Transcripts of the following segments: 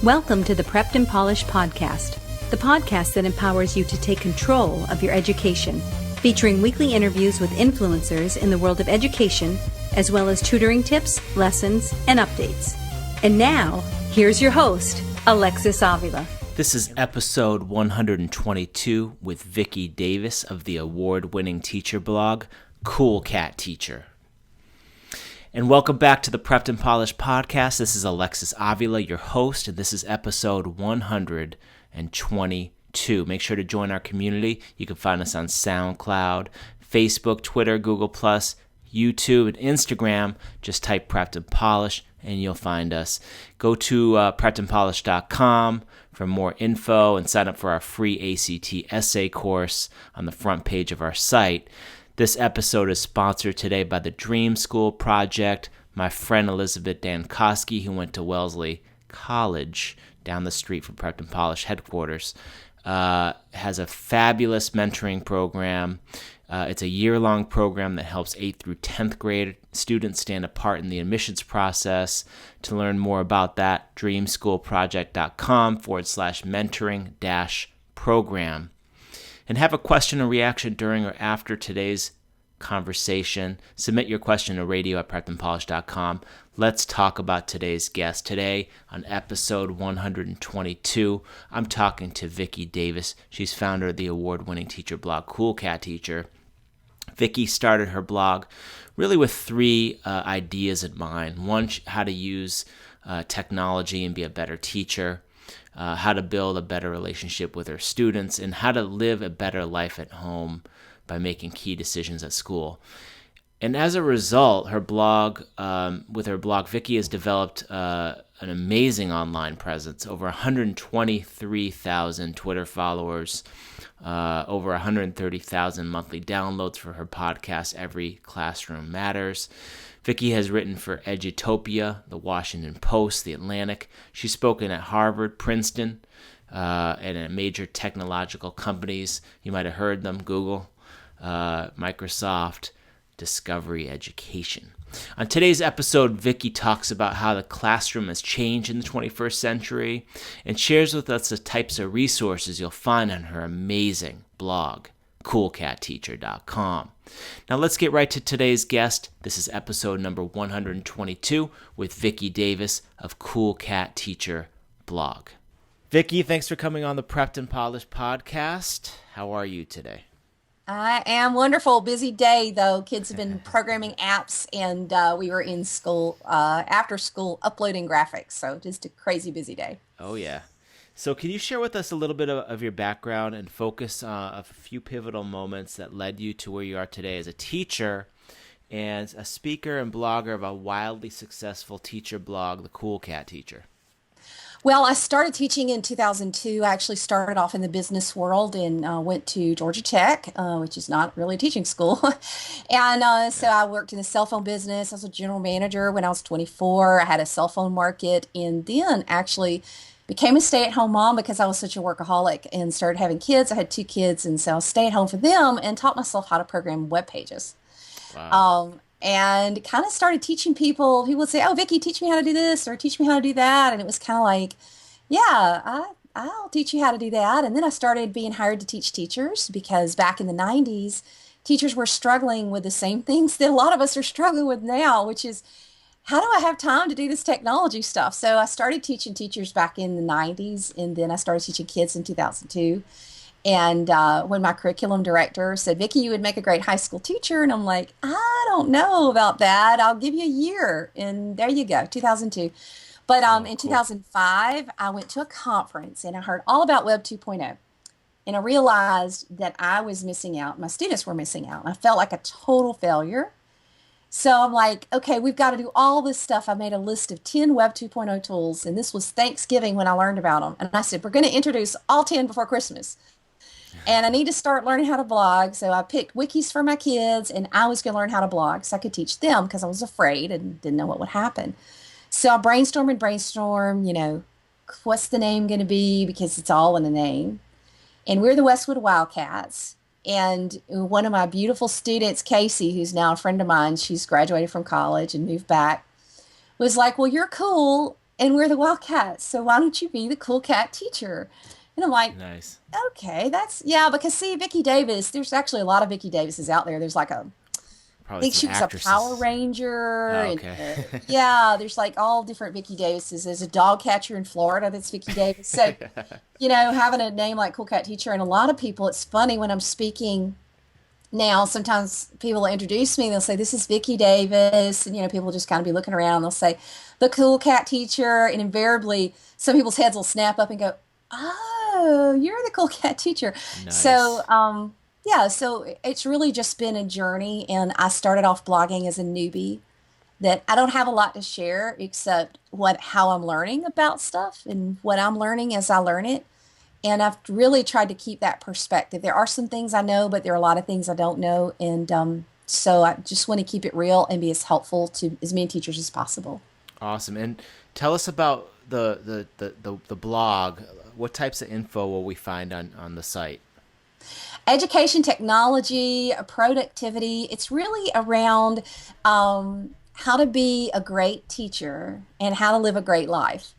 Welcome to the Prepped and Polished Podcast, the podcast that empowers you to take control of your education, featuring weekly interviews with influencers in the world of education, as well as tutoring tips, lessons, and updates. And now, here's your host, Alexis Avila. This is episode 122 with Vicki Davis of the award-winning teacher blog, Cool Cat Teacher. And welcome back to the Prepped and Polished Podcast. This is Alexis Avila, your host, and this is episode 122. Make sure to join our community. You can find us on SoundCloud, Facebook, Twitter, Google+, YouTube, and Instagram. Just type Prepped and Polished, and you'll find us. Go to preppedandpolished.com for more info and sign up for our free ACT essay course on the front page of our site. This episode is sponsored today by the Dream School Project. My friend Elizabeth Dankosky, who went to Wellesley College down the street from Prepped and Polished headquarters, has a fabulous mentoring program. It's a year-long program that helps 8th through 10th grade students stand apart in the admissions process. To learn more about that, dreamschoolproject.com/mentoring-program. And have a question or reaction during or after today's conversation. Submit your question to radio@preppedandpolished.com. Let's talk about today's guest. Today, on episode 122, I'm talking to Vicki Davis. She's founder of the award-winning teacher blog, Cool Cat Teacher. Vicki started her blog really with three ideas in mind. One, how to use technology and be a better teacher. How to build a better relationship with her students, and how to live a better life at home by making key decisions at school. And as a result, with her blog, Vicki has developed an amazing online presence, over 123,000 Twitter followers, over 130,000 monthly downloads for her podcast, Every Classroom Matters. Vicki has written for Edutopia, The Washington Post, The Atlantic. She's spoken at Harvard, Princeton, and at major technological companies. You might have heard them: Google, Microsoft, Discovery Education. On today's episode, Vicki talks about how the classroom has changed in the 21st century and shares with us the types of resources you'll find on her amazing blog, coolcatteacher.com. Now let's get right to today's guest. This is episode number 122 with Vicki Davis of Cool Cat Teacher blog. Vicki, thanks for coming on the Prepped and Polished podcast. How are you today? I am wonderful. Busy day, though. Kids have been programming apps, and we were in school, after school, uploading graphics. So just a crazy busy day. Oh, yeah. So can you share with us a little bit of your background and focus on a few pivotal moments that led you to where you are today as a teacher and a speaker and blogger of a wildly successful teacher blog, The Cool Cat Teacher? Well, I started teaching in 2002. I actually started off in the business world and went to Georgia Tech, which is not really a teaching school. And so I worked in the cell phone business. I was a general manager when I was 24. I had a cell phone market, and then actually became a stay-at-home mom because I was such a workaholic and started having kids. I had 2 kids, and so I stayed home for them and taught myself how to program web pages. Wow. And kind of started teaching people. People would say, "Oh, Vicki, teach me how to do this," or "Teach me how to do that." And it was kind of like, yeah, I'll teach you how to do that. And then I started being hired to teach teachers because back in the 90s, teachers were struggling with the same things that a lot of us are struggling with now, which is, how do I have time to do this technology stuff? So I started teaching teachers back in the 90s, and then I started teaching kids in 2002. And when my curriculum director said, "Vicki, you would make a great high school teacher," and I'm like, "I don't know about that. I'll give you a year." And there you go, 2002. But in 2005, I went to a conference, and I heard all about Web 2.0. And I realized that I was missing out. My students were missing out. And I felt like a total failure. So I'm like, okay, we've got to do all this stuff. I made a list of 10 Web 2.0 tools, and this was Thanksgiving when I learned about them. And I said, we're going to introduce all 10 before Christmas. And I need to start learning how to blog. So I picked wikis for my kids, and I was going to learn how to blog so I could teach them because I was afraid and didn't know what would happen. So I brainstorm, what's the name going to be, because it's all in the name. And we're the Westwood Wildcats. And one of my beautiful students, Casey, who's now a friend of mine, she's graduated from college and moved back, was like, "Well, you're cool. and we're the Wildcats. So why don't you be the cool cat teacher? And I'm like, Nice. okay, yeah, because see, Vicki Davis, there's actually a lot of Vicki Davises out there. There's like I Probably think she some was a Power actresses. Ranger, Oh, and okay. yeah, there's like all different Vicki Davises. There's a dog catcher in Florida that's Vicki Davis. So, having a name like Cool Cat Teacher, and a lot of people, it's funny when I'm speaking now, sometimes people will introduce me, they'll say, "This is Vicki Davis," and people just kind of be looking around, they'll say, "The Cool Cat Teacher," and invariably some people's heads will snap up and go, "Oh, you're the Cool Cat Teacher." So, Nice. yeah, so it's really just been a journey, and I started off blogging as a newbie that I don't have a lot to share except how I'm learning about stuff and what I'm learning as I learn it. And I've really tried to keep that perspective. There are some things I know, but there are a lot of things I don't know. And so I just want to keep it real and be as helpful to as many teachers as possible. Awesome. And tell us about the blog. What types of info will we find on the site? Education, technology, productivity. It's really around how to be a great teacher and how to live a great life.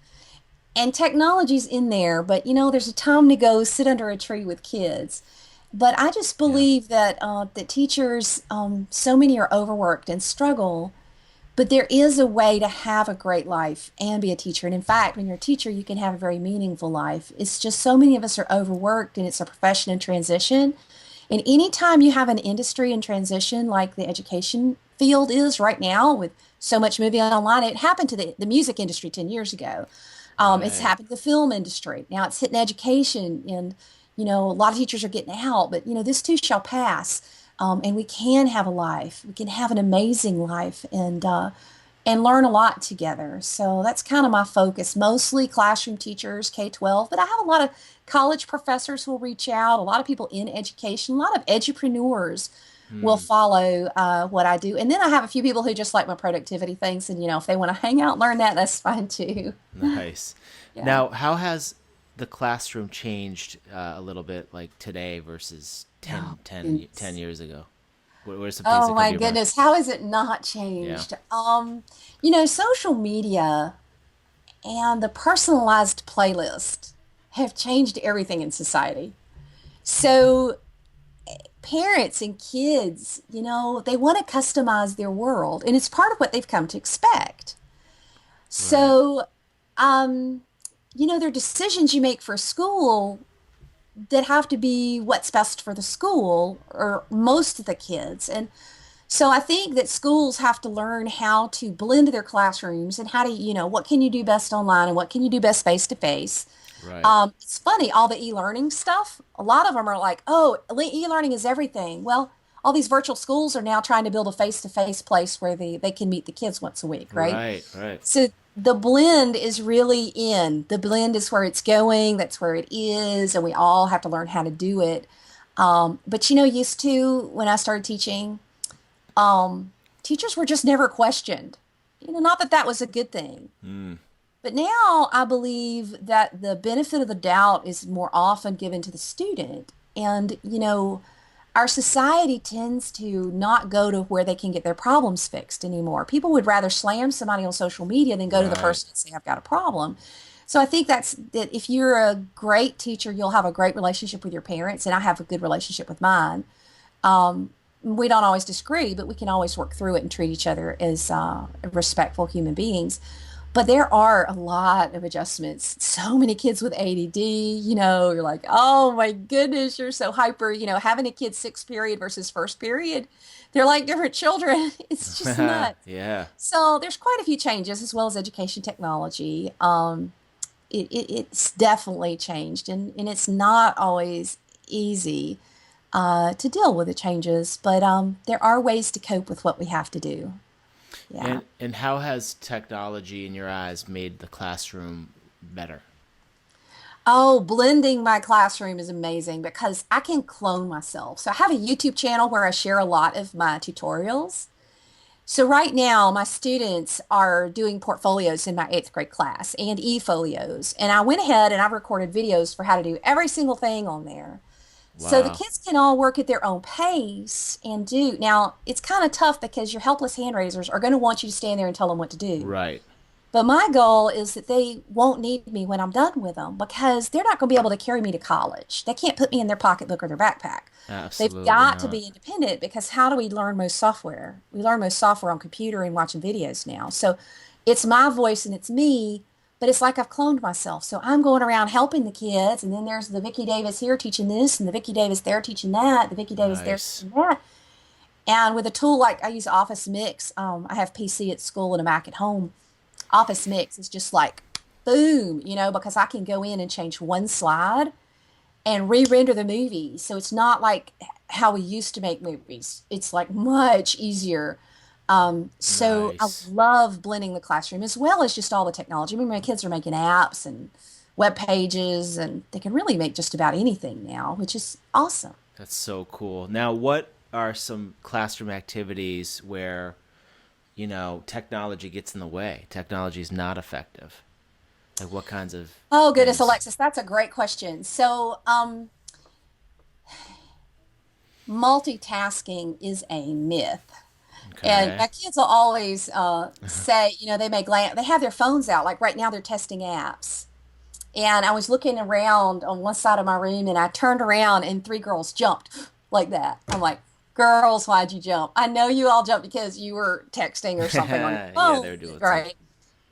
And technology's in there, but there's a time to go sit under a tree with kids. But I just Yeah. believe that teachers, so many are overworked and struggle. But there is a way to have a great life and be a teacher. And in fact, when you're a teacher, you can have a very meaningful life. It's just so many of us are overworked, and it's a profession in transition. And anytime you have an industry in transition, like the education field is right now, with so much moving online, it happened to the music industry 10 years ago. It's Right. happened to the film industry. Now it's hitting education, and a lot of teachers are getting out. But this too shall pass, and we can have a life. We can have an amazing life, and learn a lot together. So that's kind of my focus. Mostly classroom teachers, K-12, but I have a lot of college professors who will reach out. A lot of people in education. A lot of edupreneurs will Hmm. follow what I do. And then I have a few people who just like my productivity things. And, if they want to hang out and learn that, that's fine too. Nice. Yeah. Now, how has the classroom changed a little bit, like today versus Oh, 10 goodness. years ago? What are some things Oh that come my to your mind? goodness. How has it not Yeah. changed? Social media and the personalized playlist have changed everything in society. So parents and kids, they want to customize their world, and it's part of what they've come to expect. Right. So, um, there are decisions you make for school that have to be what's best for the school or most of the kids. And so I think that schools have to learn how to blend their classrooms and how to, what can you do best online and what can you do best face to face. Right. It's funny, all the e-learning stuff, a lot of them are like, oh, e-learning is everything. Well, all these virtual schools are now trying to build a face-to-face place where they can meet the kids once a week, right? Right. Right. So the blend is really in. The blend is where it's going, that's where it is, and we all have to learn how to do it. But used to when I started teaching, teachers were just never questioned. Not that that was a good thing. Mm. But now I believe that the benefit of the doubt is more often given to the student. And, our society tends to not go to where they can get their problems fixed anymore. People would rather slam somebody on social media than go to the Right. person and say, I've got a problem. So I think that if you're a great teacher, you'll have a great relationship with your parents, and I have a good relationship with mine. We don't always disagree, but we can always work through it and treat each other as respectful human beings. But there are a lot of adjustments. So many kids with ADD, you're like, oh my goodness, you're so hyper. Having a kid sixth period versus first period, they're like different children. It's just nuts. Yeah. So there's quite a few changes as well as education technology. It's definitely changed, and it's not always easy to deal with the changes, but there are ways to cope with what we have to do. Yeah. And how has technology in your eyes made the classroom better? Oh, blending my classroom is amazing because I can clone myself. So I have a YouTube channel where I share a lot of my tutorials. So right now, my students are doing portfolios in my eighth grade class and e-folios. And I went ahead and I've recorded videos for how to do every single thing on there. So the Wow. kids can all work at their own pace and do. Now, it's kind of tough because your helpless hand raisers are going to want you to stand there and tell them what to do. Right. But my goal is that they won't need me when I'm done with them because they're not going to be able to carry me to college. They can't put me in their pocketbook or their backpack. They've Absolutely got to not. be independent because how do we learn most software? We learn most software on computer and watching videos now. So it's my voice and it's me, but it's like I've cloned myself. So I'm going around helping the kids, and then there's the Vicki Davis here teaching this, and the Vicki Davis there teaching that, the Vicki Davis there Nice. teaching that. And with a tool like I use Office Mix, I have PC at school and a Mac at home. Office Mix is just like boom, because I can go in and change one slide and re-render the movie. So it's not like how we used to make movies. It's like much easier. So I Nice. love blending the classroom as well as just all the technology. I mean, my kids are making apps and web pages, and they can really make just about anything now, which is awesome. That's so cool. Now, what are some classroom activities where, technology gets in the way? Technology is not effective. Like what kinds of Oh, goodness, things? Alexis, that's a great question. So, multitasking is a myth. And Okay. my kids will always say, they have their phones out. Like right now, they're testing apps. And I was looking around on one side of my room, and I turned around, and three girls jumped like that. I'm like, girls, why'd you jump? I know you all jumped because you were texting or something on your Yeah, phone, they're doing something. right?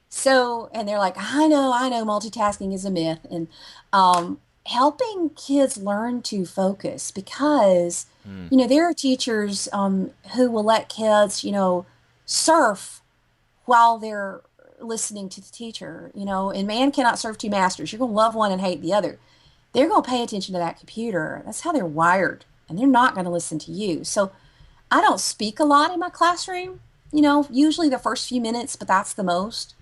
So, and they're like, I know, multitasking is a myth. And helping kids learn to focus because, Hmm. there are teachers who will let kids, surf while they're listening to the teacher, and man cannot serve two masters. You're going to love one and hate the other. They're going to pay attention to that computer. That's how they're wired, and they're not going to listen to you. So I don't speak a lot in my classroom, usually the first few minutes, but that's the most.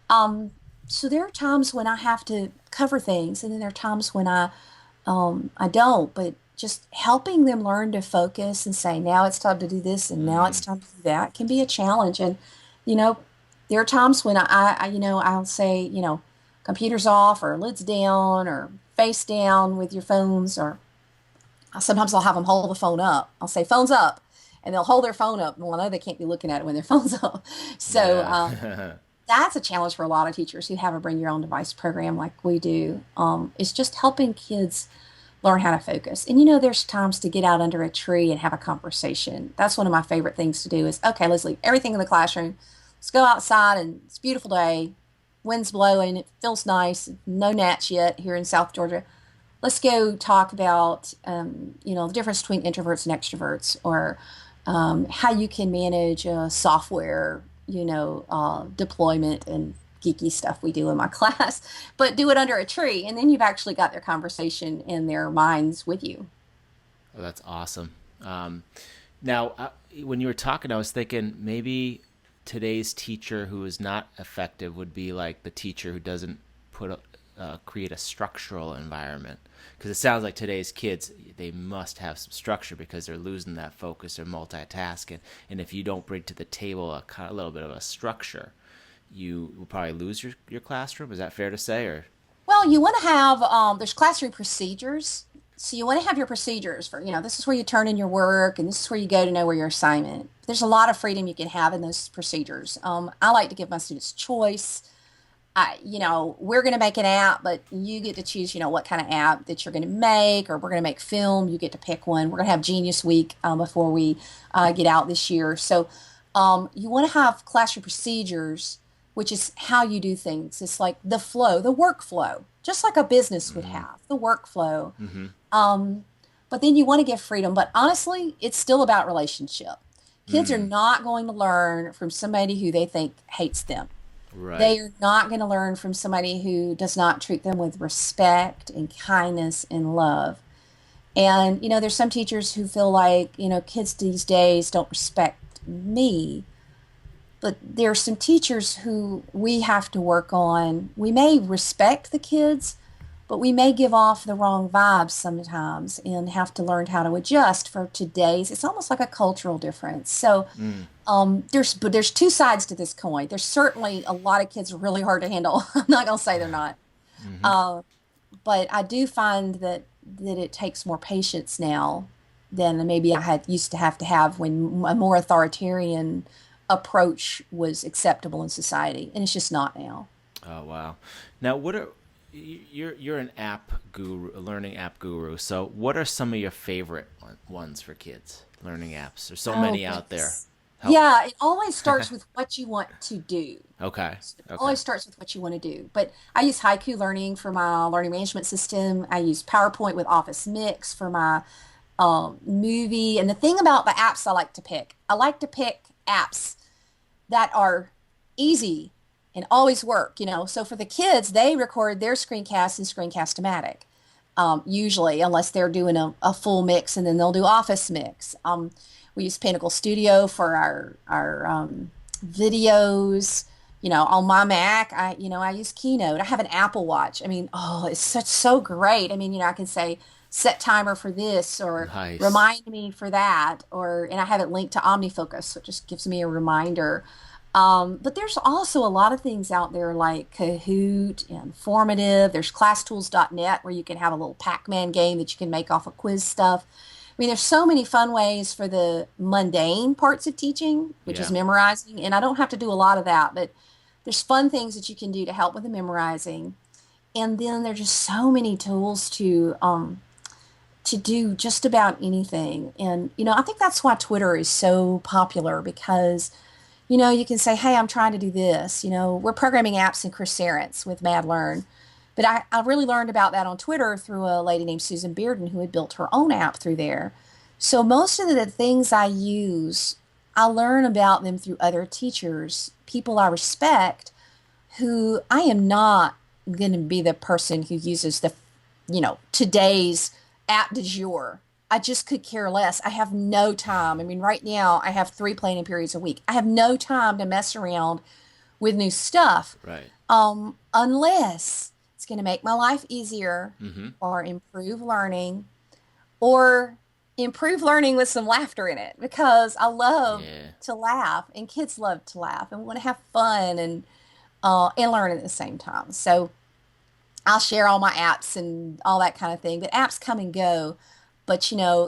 Um, so there are times when I have to cover things, and then there are times when I don't. But just helping them learn to focus and say, now it's time to do this, and now it's Mm. time to do that can be a challenge. And you know, there are times when I'll say, computers off or lids down or face down with your phones, or sometimes I'll have them hold the phone up. I'll say, phones up. And they'll hold their phone up. Well, I know they can't be looking at it when their phone's up. So Yeah. that's a challenge for a lot of teachers who have a bring your own device program like we do. It's just helping kids learn how to focus. And there's times to get out under a tree and have a conversation. That's one of my favorite things to do is, okay, let's leave everything in the classroom. Let's go outside, and it's a beautiful day. Wind's blowing. It feels nice. No gnats yet here in South Georgia. Let's go talk about, the difference between introverts and extroverts, or how you can manage software, deployment and geeky stuff we do in my class, but do it under a tree. And then you've actually got their conversation in their minds with you. Oh, that's awesome. Um, Now, when you were talking, I was thinking maybe today's teacher who is not effective would be like the teacher who doesn't create a structural environment. Because it sounds like today's kids, they must have some structure because they're losing that focus or multitasking. And if you don't bring to the table a little bit of a structure, you will probably lose your classroom. Is that fair to say? Or Well, you want to have, there's classroom procedures. So you want to have your procedures for, this is where you turn in your work, and this is where you go to know where your assignment. There's a lot of freedom you can have in those procedures. I like to give my students choice. We're going to make an app, but you get to choose, what kind of app that you're going to make, or we're going to make film. You get to pick one. We're going to have Genius Week before we get out this year. So you want to have classroom procedures, which is how you do things. It's like the flow, the workflow, just like a business would have, the workflow. mm-hmm. Um, but then you want to give freedom. But honestly, it's still about relationship. Kids are Mm, not going to learn from somebody who they think hates them. right. They are not going to learn from somebody who does not treat them with respect and kindness and love. And, there's some teachers who feel like, kids these days don't respect me. But there are some teachers who we have to work on. We may respect the kids, but we may give off the wrong vibes sometimes and have to learn how to adjust for today's. It's almost like a cultural difference. So Mm, there's two sides to this coin. There's certainly a lot of kids are really hard to handle. I'm not gonna say they're not, mm-hmm. uh, but I do find that it takes more patience now than maybe I had used to have when a more authoritarian approach was acceptable in society, and it's just not now. Oh wow! Now, you're an app guru, a learning app guru. So, what are some of your favorite ones for kids? Learning apps. There's so Oh, many out there. goodness. Help. Yeah, it always starts with what you want to do. Okay. It Okay. always starts with what you want to do. But I use Haiku Learning for my learning management system. I use PowerPoint with Office Mix for my movie. And the thing about the apps I like to pick apps that are easy and always work. So for the kids, they record their screencasts in Screencast-O-Matic, usually, unless they're doing a full mix, and then they'll do Office Mix. We use Pinnacle Studio for our videos. On my Mac, I use Keynote. I have an Apple Watch. I mean, oh, it's so great. I mean, I can say set timer for this, or Nice. remind me for that, and I have it linked to OmniFocus, so it just gives me a reminder. But there's also a lot of things out there like Kahoot and Formative. There's ClassTools.net, where you can have a little Pac-Man game that you can make off of quiz stuff. I mean, there's so many fun ways for the mundane parts of teaching, which is Yeah. memorizing. And I don't have to do a lot of that, but there's fun things that you can do to help with the memorizing. And then there's just so many tools to do just about anything. And I think that's why Twitter is so popular, because you can say, hey, I'm trying to do this. We're programming apps in Coursera with MadLearn. But I really learned about that on Twitter through a lady named Susan Bearden, who had built her own app through there. So most of the things I use, I learn about them through other teachers, people I respect, who I am not going to be the person who uses today's app du jour. I just could care less. I have no time. I mean, right now I have 3 planning periods a week. I have no time to mess around with new stuff, Right. unless it's going to make my life easier, Mm-hmm. or improve learning, or improve learning with some laughter in it, because I love Yeah. to laugh, and kids love to laugh and want to have fun and learn at the same time. So I'll share all my apps and all that kind of thing. But apps come and go. But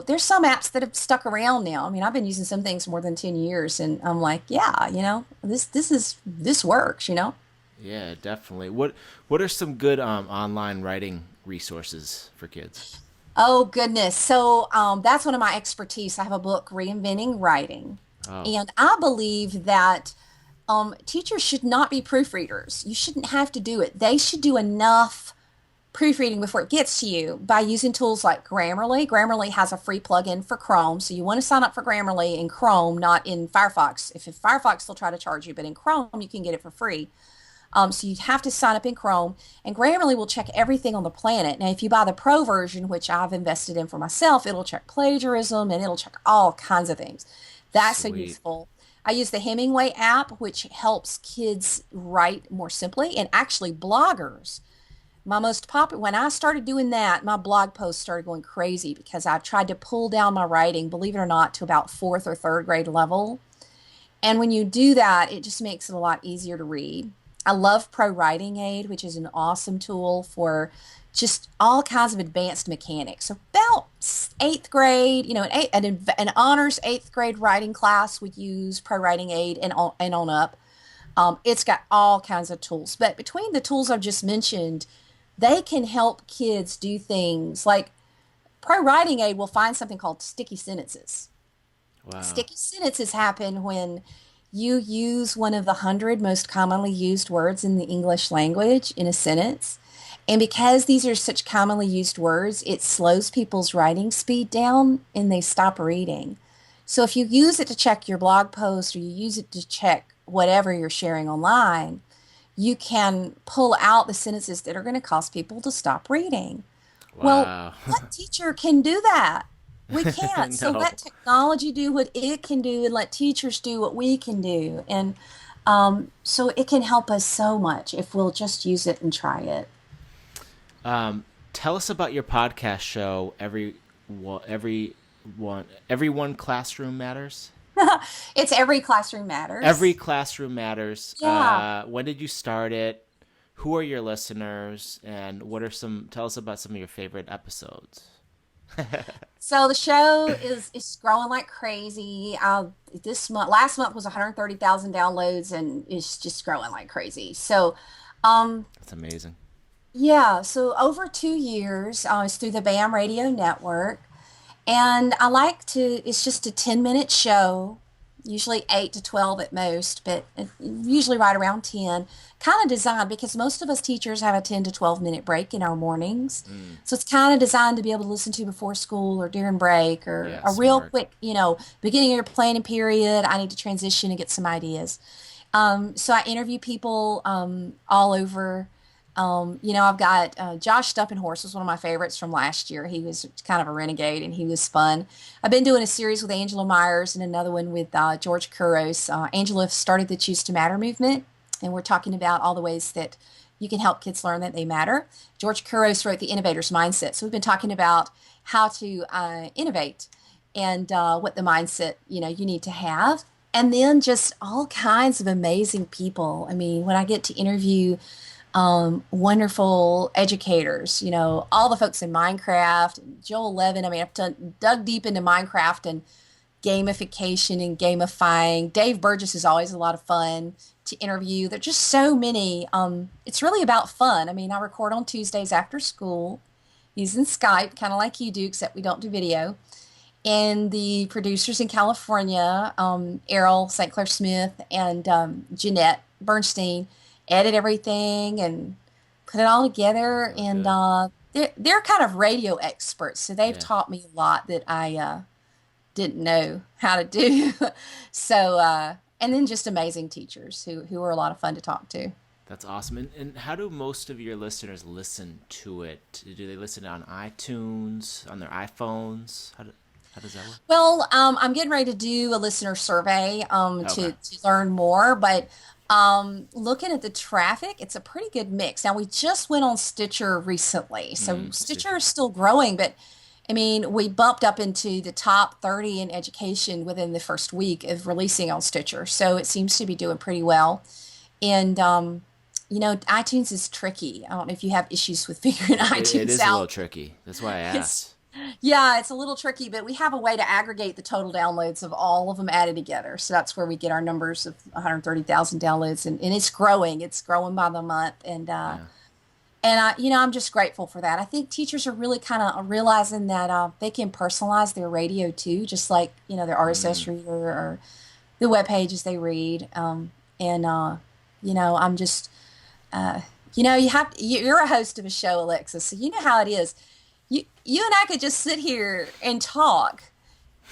there's some apps that have stuck around now. I mean, I've been using some things more than 10 years, and I'm like, yeah, this works. Yeah, definitely. What are some good online writing resources for kids? Oh goodness. So that's one of my expertise. I have a book, Reinventing Writing. Oh, And I believe that teachers should not be proofreaders. You shouldn't have to do it. They should do enough proofreading before it gets to you by using tools like Grammarly. Grammarly has a free plugin for Chrome, so you want to sign up for Grammarly in Chrome, not in Firefox. If in Firefox, they'll try to charge you, but in Chrome, you can get it for free. So you'd have to sign up in Chrome, and Grammarly will check everything on the planet. Now, if you buy the pro version, which I've invested in for myself, it'll check plagiarism and it'll check all kinds of things. That's so sweet. useful. I use the Hemingway app, which helps kids write more simply, and actually bloggers. My most popular, when I started doing that, my blog posts started going crazy because I tried to pull down my writing, believe it or not, to about fourth or third grade level. And when you do that, it just makes it a lot easier to read. I love Pro Writing Aid, which is an awesome tool for just all kinds of advanced mechanics. So about eighth grade, an honors eighth grade writing class would use Pro Writing Aid and on up. It's got all kinds of tools. But between the tools I've just mentioned, they can help kids do things like Pro Writing Aid will find something called sticky sentences. Wow. Sticky sentences happen when you use one of the 100 most commonly used words in the English language in a sentence. And because these are such commonly used words, it slows people's writing speed down and they stop reading. So if you use it to check your blog post, or you use it to check whatever you're sharing online, you can pull out the sentences that are going to cause people to stop reading. Well, Wow. what teacher can do that? We can't. So No. let technology do what it can do, and let teachers do what we can do. And so it can help us so much if we'll just use it and try it. Tell us about your podcast show. Everyone classroom matters. It's Every Classroom Matters. Every classroom matters. Yeah. When did you start it? Who are your listeners? And tell us about some of your favorite episodes. So the show is growing like crazy. Last month was 130,000 downloads, and it's just growing like crazy. So, um, That's amazing. yeah. So over 2 years, it's through the BAM Radio Network, and I like to. It's just a 10-minute show, usually 8 to 12 at most, but usually right around 10. Kind of designed because most of us teachers have a 10 to 12 minute break in our mornings. Mm, So it's kind of designed to be able to listen to before school or during break or yeah, a real smart. quick, beginning of your planning period. I need to transition and get some ideas. So I interview people all over. I've got Josh Stuppenhorse was one of my favorites from last year. He was kind of a renegade and he was fun. I've been doing a series with Angela Myers and another one with George Couros. Angela started the Choose to Matter movement, and we're talking about all the ways that you can help kids learn that they matter. George Couros wrote The Innovator's Mindset. So we've been talking about how to innovate and what the mindset, you need to have. And then just all kinds of amazing people. I mean, when I get to interview wonderful educators, all the folks in Minecraft, Joel Levin. I mean, dug deep into Minecraft and gamification and gamifying. Dave Burgess is always a lot of fun to interview. There's just so many. It's really about fun. I mean, I record on Tuesdays after school using Skype, kind of like you do, except we don't do video. And the producers in California, Errol St. Clair Smith and Jeanette Bernstein, edit everything and put it all together. Oh, And good. they're kind of radio experts, so they've Yeah, taught me a lot that I didn't know how to do. So, and then just amazing teachers who are a lot of fun to talk to. that's awesome. And how do most of your listeners listen to it? Do they listen on iTunes, on their iPhones? How does that work? Well, I'm getting ready to do a listener survey Okay. to learn more, but looking at the traffic, it's a pretty good mix. Now, we just went on Stitcher recently, so Stitcher Stitcher. is still growing, but I mean, we bumped up into the top 30 in education within the first week of releasing on Stitcher, so it seems to be doing pretty well. And iTunes is tricky. I don't know if you have issues with figuring It iTunes is a little out. tricky. That's why I It's asked. Yeah, it's a little tricky, but we have a way to aggregate the total downloads of all of them added together. So that's where we get our numbers of 130,000 downloads, and it's growing. It's growing by the month, Yeah. I'm just grateful for that. I think teachers are really kind of realizing that they can personalize their radio too, just like their RSS Mm, reader or the web pages they read. And I'm just uh, you're a host of a show, Alexis, so you know how it is. You and I could just sit here and talk,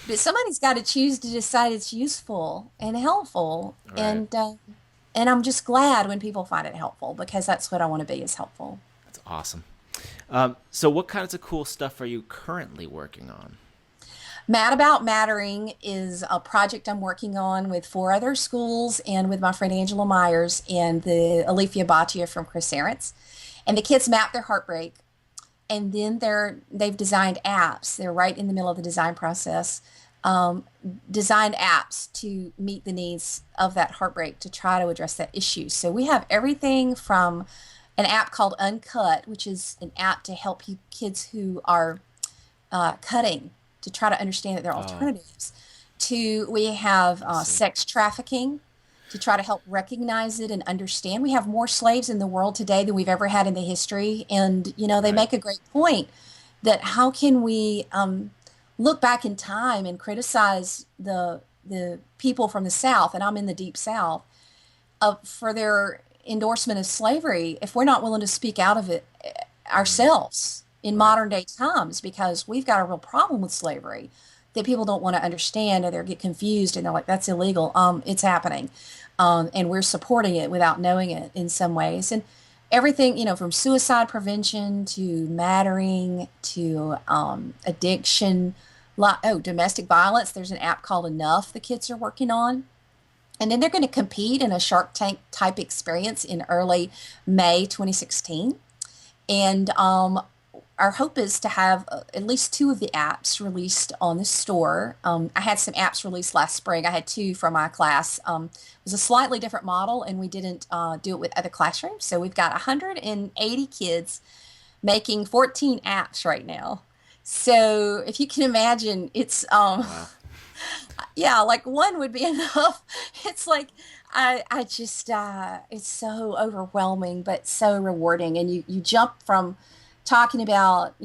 but somebody's got to choose to decide it's useful and helpful, right. and I'm just glad when people find it helpful because that's what I want to be is helpful. That's awesome. So what kinds of cool stuff are you currently working on? Mad About Mattering is a project I'm working on with 4 other schools and with my friend Angela Myers and the Alethea Bhatia from Chris Arentz. And the kids map their heartbreak, and then they've designed apps. They're right in the middle of the design process. Um, Designed apps to meet the needs of that heartbreak to try to address that issue. So we have everything from an app called Uncut, which is an app to help kids who are cutting to try to understand that there are Oh, alternatives. To we have I see. sex trafficking to try to help recognize it and understand. We have more slaves in the world today than we've ever had in the history, and they Right. make a great point that how can we look back in time and criticize the people from the South, and I'm in the Deep South, for their endorsement of slavery if we're not willing to speak out of it Mm, ourselves in right. modern day times because we've got a real problem with slavery that people don't want to understand or they get confused and they're like that's illegal. It's happening, and we're supporting it without knowing it in some ways. And everything from suicide prevention to mattering to addiction, domestic violence. There's an app called Enough the kids are working on, and then they're going to compete in a Shark Tank type experience in early May 2016. And our hope is to have at least 2 of the apps released on the store. I had some apps released last spring. I had 2 for my class. It was a slightly different model, and we didn't do it with other classrooms. So we've got 180 kids making 14 apps right now. So if you can imagine, it's Wow. yeah, like one would be enough. It's like I just it's so overwhelming but so rewarding, and you jump from talking about,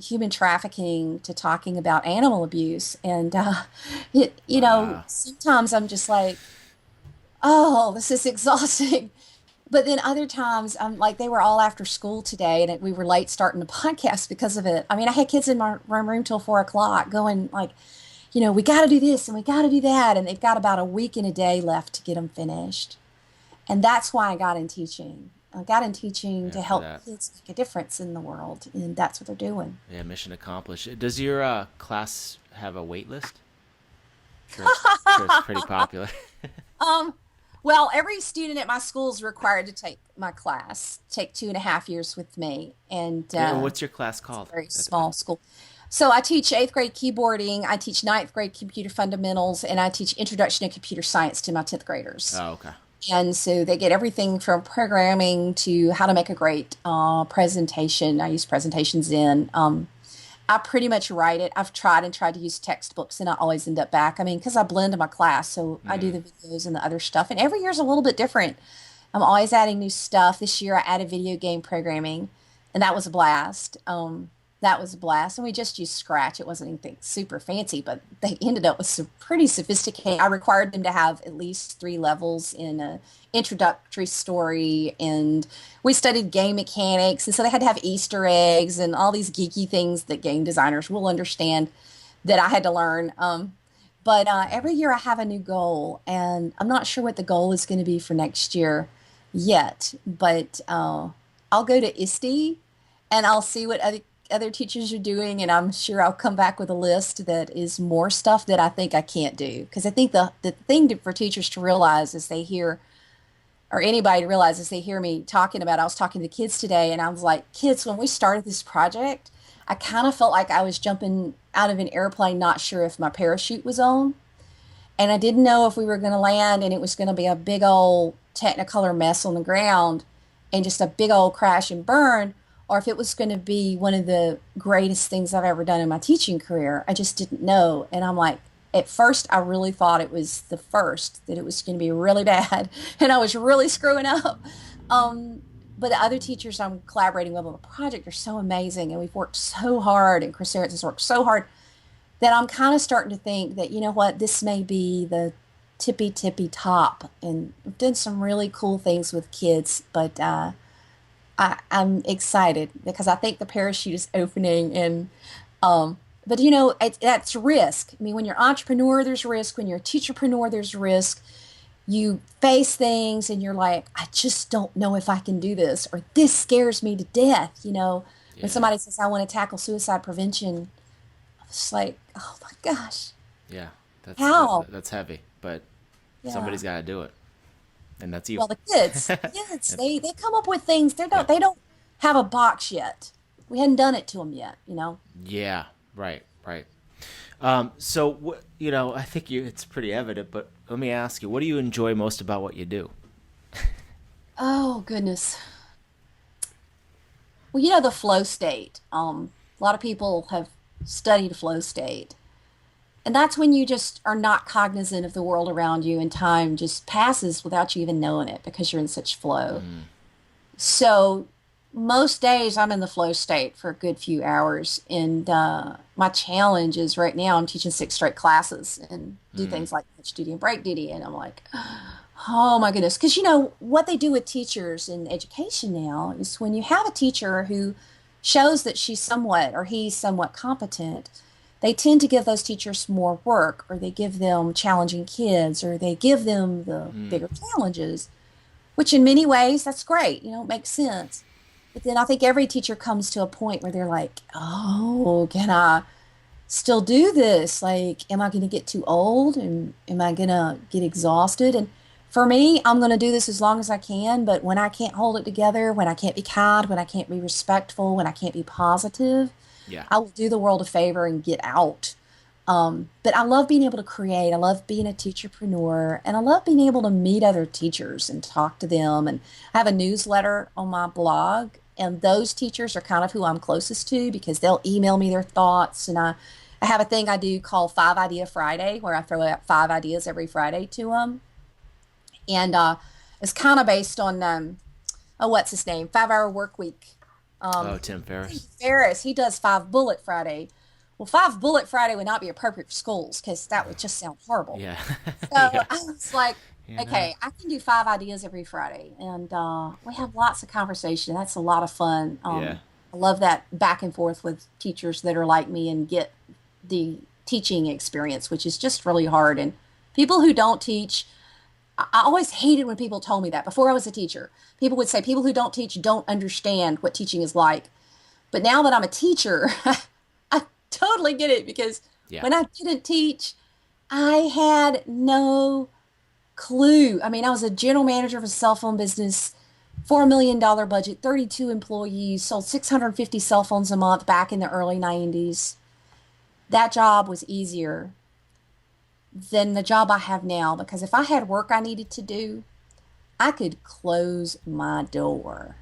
human trafficking to talking about animal abuse, and Wow. sometimes I'm just like, oh, this is exhausting. But then other times, I'm like, they were all after school today, and we were late starting the podcast because of it. I mean, I had kids in my room till 4 o'clock, going like, we got to do this and we got to do that, and they've got about a week and a day left to get them finished. And that's why I got in teaching. I got in teaching Yeah, to for help that. kids make a difference in the world, and that's what they're doing. Yeah, mission accomplished. Does your class have a wait list? Sure it's pretty popular. Um, well, every student at my school is required to take my class, take 2.5 years with me, and And what's your class it's a called? very small school. So I teach eighth grade keyboarding, I teach ninth grade computer fundamentals, and I teach introduction to computer science to my 10th graders. Oh, okay. And so they get everything from programming to how to make a great presentation. I use presentations in. I pretty much write it. I've tried to use textbooks, and I always end up back. I mean, because I blend in my class, so I do Mm. the videos and the other stuff. And every year's a little bit different. I'm always adding new stuff. This year I added video game programming, and that was a blast. That was a blast. And we just used Scratch. It wasn't anything super fancy, but they ended up with some pretty sophisticated. I required them to have at least 3 levels in a introductory story, and we studied game mechanics. And so they had to have Easter eggs and all these geeky things that game designers will understand that I had to learn. But every year I have a new goal, and I'm not sure what the goal is going to be for next year yet. But I'll go to ISTE and I'll see what other teachers are doing, and I'm sure I'll come back with a list that is more stuff that I think I can't do. Because I think the thing for teachers to realize is they hear, or anybody to realize as they hear me talking about, I was talking to the kids today, and I was like, kids, when we started this project, I kind of felt like I was jumping out of an airplane, not sure if my parachute was on. And I didn't know if we were going to land and it was going to be a big old technicolor mess on the ground and just a big old crash and burn, or if it was going to be one of the greatest things I've ever done in my teaching career. I just didn't know. And I'm like, at first, I really thought it was the first, that it was going to be really bad and I was really screwing up. Um, but the other teachers I'm collaborating with on the project are so amazing, and we've worked so hard, and Chris Aarons has worked so hard, that I'm kind of starting to think that, you know what, this may be the tippy top. And we've done some really cool things with kids, but I'm excited because I think the parachute is opening. And but that's risk. I mean, when you're an entrepreneur, there's risk. When you're a teacherpreneur, there's risk. You face things and you're like, I just don't know if I can do this, or this scares me to death. When Yeah. somebody says, I want to tackle suicide prevention, it's like, oh my gosh, Yeah. how? That's heavy, but Yeah. somebody's got to do it, and that's you. Well, the kids, And- they come up with things. yeah. They don't have a box yet. We hadn't done it to them yet. Yeah. Right. Right. So I think it's pretty evident, but let me ask you, what do you enjoy most about what you do? Oh goodness. Well, the flow state. A lot of people have studied flow state. And that's when you just are not cognizant of the world around you, and time just passes without you even knowing it because you're in such flow. Mm. So most days I'm in the flow state for a good few hours. And my challenge is right now I'm teaching 6 straight classes and do Mm. things like lunch duty and break duty. And I'm like, oh my goodness. Because what they do with teachers in education now is when you have a teacher who shows that she's somewhat or he's somewhat competent, they tend to give those teachers more work, or they give them challenging kids, or they give them the Mm. bigger challenges, which in many ways, that's great. It makes sense. But then I think every teacher comes to a point where they're like, oh, can I still do this? Like, am I going to get too old? And am I going to get exhausted? And for me, I'm going to do this as long as I can. But when I can't hold it together, when I can't be kind, when I can't be respectful, when I can't be positive, Yeah. I will do the world a favor and get out. But I love being able to create. I love being a teacherpreneur, and I love being able to meet other teachers and talk to them. And I have a newsletter on my blog And those teachers are kind of who I'm closest to because they'll email me their thoughts. And I have a thing I do called 5 Idea Friday, where I throw out 5 ideas every Friday to them. And it's kind of based on, what's his name? 5 Hour Work Week. Tim Ferriss. He does 5 Bullet Friday. Well, 5 Bullet Friday would not be appropriate for schools because that would just sound horrible. Yeah. So I was like, okay, I can do 5 ideas every Friday. And we have lots of conversation. That's a lot of fun. I love that back and forth with teachers that are like me and get the teaching experience, which is just really hard. And people who don't teach, I always hated when people told me that before I was a teacher. People would say people who don't teach don't understand what teaching is like. But now that I'm a teacher, I totally get it because when I didn't teach, I had no clue. I mean, I was a general manager of a cell phone business, $4 million budget, 32 employees, sold 650 cell phones a month back in the early 90s. That job was easier than the job I have now because if I had work I needed to do, I could close my door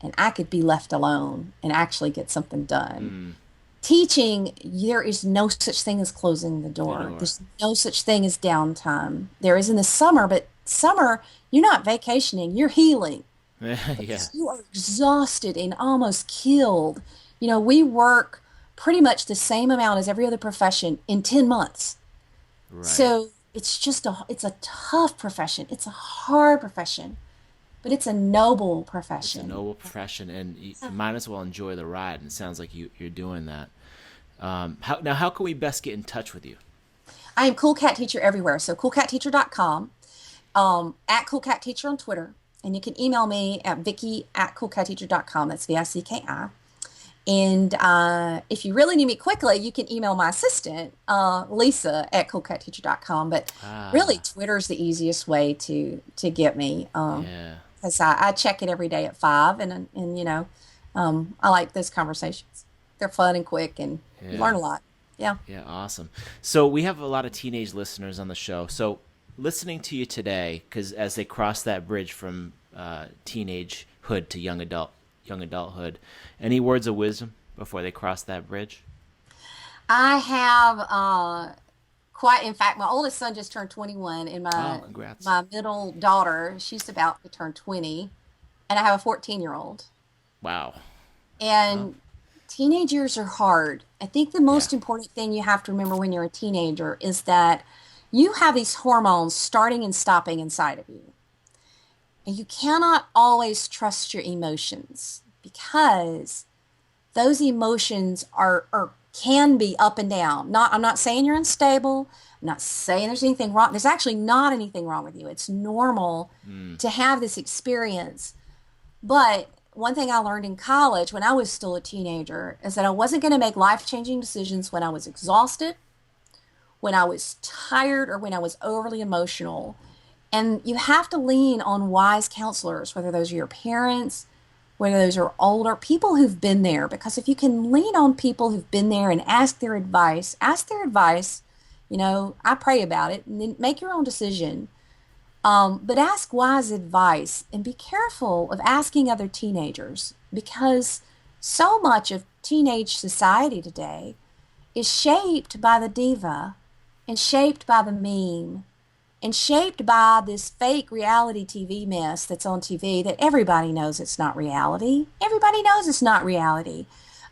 and I could be left alone and actually get something done. Teaching, there is no such thing as closing the door. There's no such thing as downtime. There is in the summer, but summer, you're not vacationing, you're healing. You are exhausted and almost killed. You know, we work pretty much the same amount as every other profession in 10 months. Right. So it's just it's a tough profession. It's a hard profession, but it's a noble profession. It's a noble profession, and you might as well enjoy the ride. And it sounds like you're doing that. How can we best get in touch with you? I am Cool Cat Teacher everywhere. So coolcatteacher.com, at Cool Cat Teacher on Twitter, and you can email me at Vicki@coolcatteacher.com. That's Vicki. And if you really need me quickly, you can email my assistant, Lisa, at coolcatteacher.com. But really, Twitter's the easiest way to get me. Because I check it every day at 5, and you know, I like those conversations. They're fun and quick, and you learn a lot. Yeah. Yeah, awesome. So we have a lot of teenage listeners on the show. So listening to you today, because as they cross that bridge from teenagehood to young adulthood, any words of wisdom before they cross that bridge? I have in fact, my oldest son just turned 21, and my middle daughter, she's about to turn 20, and I have a 14-year-old. Wow. And teenage years are hard. I think the most important thing you have to remember when you're a teenager is that you have these hormones starting and stopping inside of you. And you cannot always trust your emotions because those emotions can be up and down. I'm not saying you're unstable. I'm not saying there's anything wrong. There's actually not anything wrong with you. It's normal to have this experience. But one thing I learned in college when I was still a teenager is that I wasn't going to make life-changing decisions when I was exhausted, when I was tired, or when I was overly emotional. And you have to lean on wise counselors, whether those are your parents, whether those are older people who've been there. Because if you can lean on people who've been there and ask their advice, you know, I pray about it and then make your own decision. But ask wise advice and be careful of asking other teenagers because so much of teenage society today is shaped by the diva and shaped by the meme and shaped by this fake reality TV mess that's on TV that everybody knows it's not reality. Everybody knows it's not reality.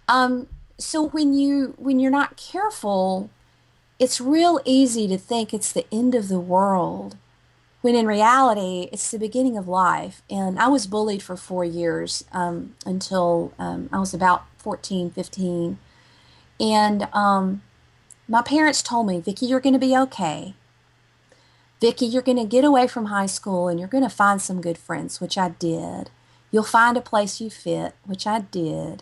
So when you're not careful, it's real easy to think it's the end of the world, when in reality, it's the beginning of life. And I was bullied for 4 years until I was about 14, 15. And my parents told me, Vicki, you're going to be okay. Vicki, you're going to get away from high school and you're going to find some good friends, which I did. You'll find a place you fit, which I did.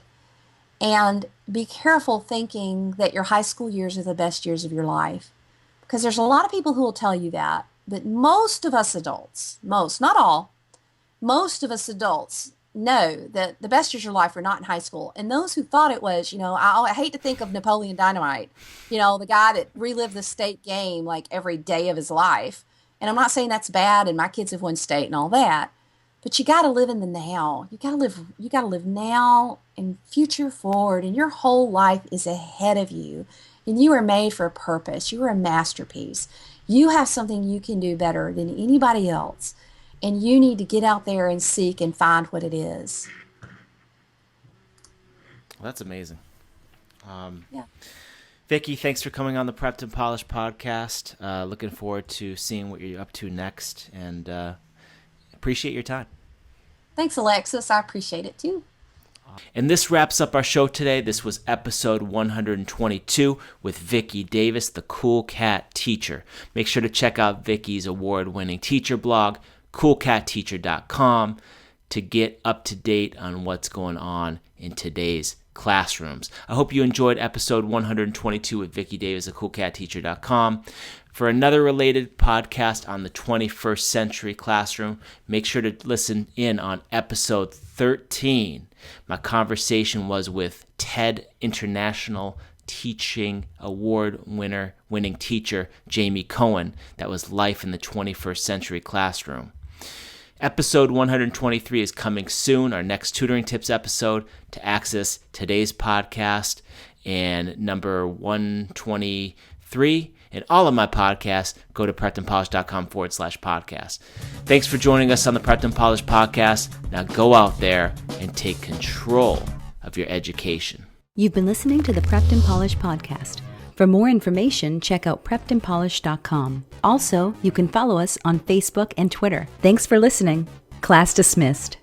And be careful thinking that your high school years are the best years of your life. Because there's a lot of people who will tell you that. But most of us adults, not all, most of us adults know that the best years of your life are not in high school. And those who thought it was, you know, I hate to think of Napoleon Dynamite, you know, the guy that relived the state game like every day of his life. And I'm not saying that's bad and my kids have won state and all that. But you got to live in the now. You got to live now and future forward, and your whole life is ahead of you. And you are made for a purpose. You are a masterpiece. You have something you can do better than anybody else. And you need to get out there and seek and find what it is. Well, that's amazing. Yeah. Vicki, thanks for coming on the Prepped and Polished podcast. Looking forward to seeing what you're up to next, and appreciate your time. Thanks, Alexis. I appreciate it too. And this wraps up our show today. This was episode 122 with Vicki Davis, the Cool Cat Teacher. Make sure to check out Vicki's award-winning teacher blog, coolcatteacher.com, to get up to date on what's going on in today's classrooms. I hope you enjoyed episode 122 with Vicki Davis at coolcatteacher.com. For another related podcast on the 21st century classroom, make sure to listen in on episode 13. My conversation was with TED International Teaching Award winning teacher Jamie Cohen. That was Life in the 21st Century Classroom. Episode 123 is coming soon, our next tutoring tips episode. To access today's podcast and number 123 and all of my podcasts, go to preppedandpolished.com/podcast. Thanks for joining us on the Prepped and Polished podcast. Now go out there and take control of your education. You've been listening to the Prepped and Polished podcast. For more information, check out preppedandpolished.com. Also, you can follow us on Facebook and Twitter. Thanks for listening. Class dismissed.